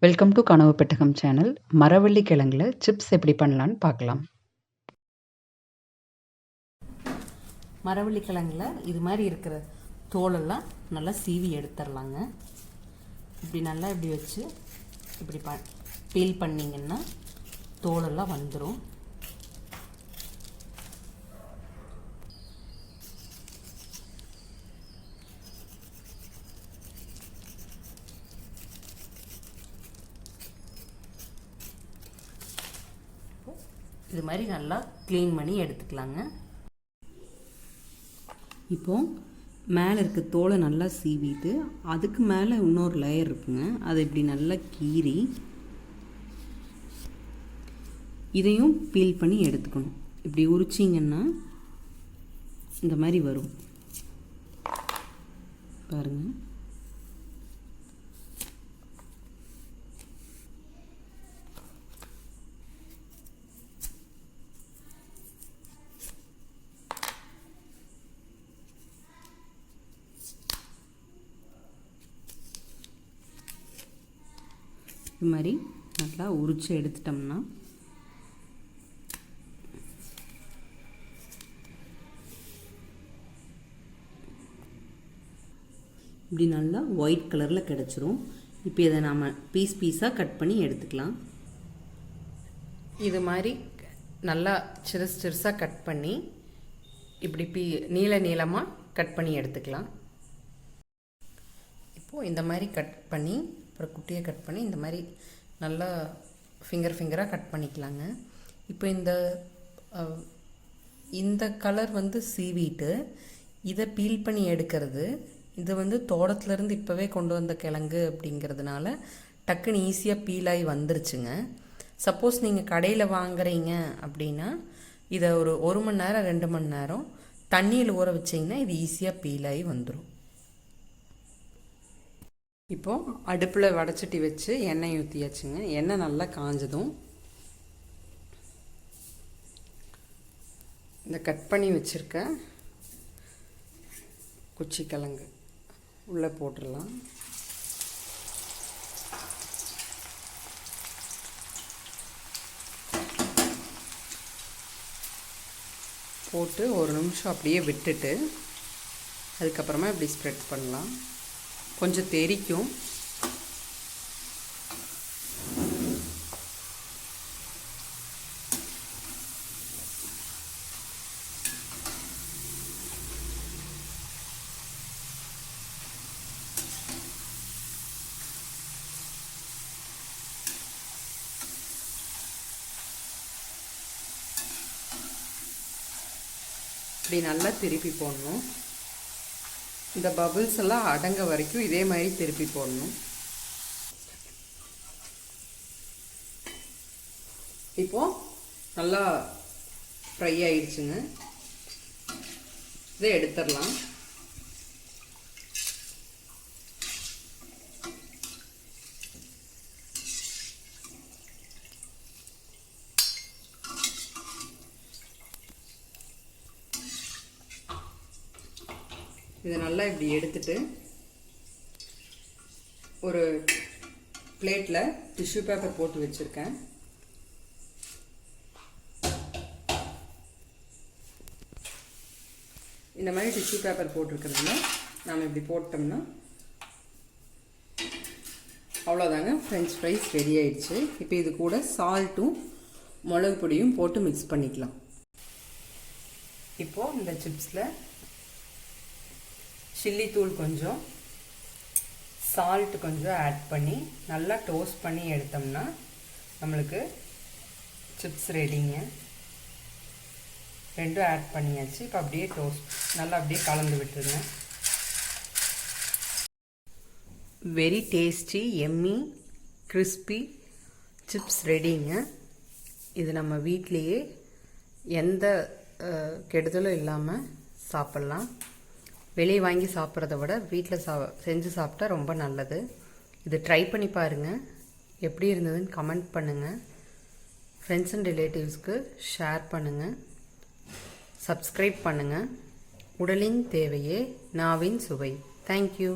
Welcome to கனவு பெட்டகம் channel. மரவள்ளி கிழங்குல சிப்ஸ் எப்படி பண்ணலான்னு பார்க்கலாம். மரவள்ளி கிழங்குல இது மாதிரி இருக்கிற தோலெல்லாம் நல்லா சீவி எடுத்துடலாங்க. இப்படி நல்லா இப்படி வச்சு இப்படி பீல் பண்ணிங்கன்னா தோலெல்லாம் வந்துடும். இது மாதிரி நல்லா க்ளீன் பண்ணி எடுத்துக்கலாங்க. இப்போது மேலே இருக்க தோலை நல்லா சீவிட்டு அதுக்கு மேலே இன்னொரு லேயர் இருக்குங்க. அதை இப்படி நல்லா கீறி இதையும் பீல் பண்ணி எடுத்துக்கணும். இப்படி உரிச்சிங்கன்னா இந்த மாதிரி வரும் பாருங்கள். இது மாதிரி நல்லா உரித்து எடுத்துட்டோம்னா இப்படி நல்லா ஒயிட் கலரில் கிடச்சிரும். இப்போ இதை நாம் பீஸாக கட் பண்ணி எடுத்துக்கலாம். இது மாதிரி நல்லா சிறுசாக கட் பண்ணி இப்படி நீளமாக கட் பண்ணி எடுத்துக்கலாம். இப்போது இந்த மாதிரி கட் பண்ணி அப்புறம் குட்டியை கட் பண்ணி இந்த மாதிரி நல்லா ஃபிங்கராக கட் பண்ணிக்கலாங்க. இப்போ இந்த கலர் சீவிட்டு இதை பீல் பண்ணி எடுக்கிறது. இது தோட்டத்துலேருந்து இப்போவே கொண்டு வந்த கிழங்கு அப்படிங்கிறதுனால டக்குன்னு ஈஸியாக பீலாகி வந்துருச்சுங்க. சப்போஸ் நீங்கள் கடையில் வாங்குறீங்க அப்படின்னா இதை ஒரு மணி நேரம் 2 மணி நேரம் தண்ணியில் ஊற வச்சிங்கன்னா இது ஈஸியாக பீலாகி வந்துடும். இப்போது அடுப்பில் வடைச்சட்டி வச்சு எண்ணெய் ஊற்றியாச்சுங்க. எண்ணெய் நல்லா காஞ்சதும் இந்த கட் பண்ணி வச்சுருக்க குச்சிக்கிழங்கு உள்ளே போட்டுடலாம். போட்டு ஒரு நிமிஷம் அப்படியே விட்டுட்டு அதுக்கப்புறமா இப்படி ஸ்ப்ரெட் பண்ணலாம். கொஞ்சம் தெரிக்கும். இப்படி நல்லா திருப்பி போடணும். இந்த பபிள்ஸ் எல்லாம் அடங்க வரைக்கும் இதே மாதிரி திருப்பி போடணும். இப்போ நல்லா ஃப்ரை ஆயிடுச்சுங்க. இதை எடுத்துடலாம். இதை நல்லா இப்படி எடுத்துட்டு ஒரு பிளேட்டில் டிஷ்யூ பேப்பர் போட்டு வச்சுருக்கேன். இந்த மாதிரி டிஷ்யூ பேப்பர் போட்டிருக்கிறதுல நாம் இப்படி போட்டோம்னா அவ்வளோதாங்க, ஃப்ரெஞ்ச் ஃப்ரைஸ் ரெடி ஆயிடுச்சு. இப்போ இது கூட சால்ட்டும் மிளகு பொடியும் போட்டு மிக்ஸ் பண்ணிக்கலாம். இப்போது இந்த சிப்ஸில் சில்லி தூள் கொஞ்சம் சால்ட் கொஞ்சம் ஆட் பண்ணி நல்லா டோஸ்ட் பண்ணி எடுத்தோம்னா நம்மளுக்கு சிப்ஸ் ரெடிங்க. ரெண்டும் ஆட் பண்ணியாச்சு. இப்போ அப்படியே நல்லா அப்படியே கலந்து விட்டுருங்க. Very tasty yummy crispy chips ரெடிங்க. இது நம்ம வீட்லேயே எந்த கெடுதலும் இல்லாமல் சாப்பிட்லாம். வெளியே வாங்கி சாப்பிட்றத விட வீட்டில் செஞ்சு சாப்பிட்டா ரொம்ப நல்லது. இது ட்ரை பண்ணி பாருங்கள். எப்படி இருந்ததுன்னு கமெண்ட் பண்ணுங்கள். ஃப்ரெண்ட்ஸ் அண்ட் ரிலேட்டிவ்ஸ்க்கு ஷேர் பண்ணுங்கள். சப்ஸ்கிரைப் பண்ணுங்கள். உடலின் தேவையே நாவின் சுவை. தேங்க்யூ.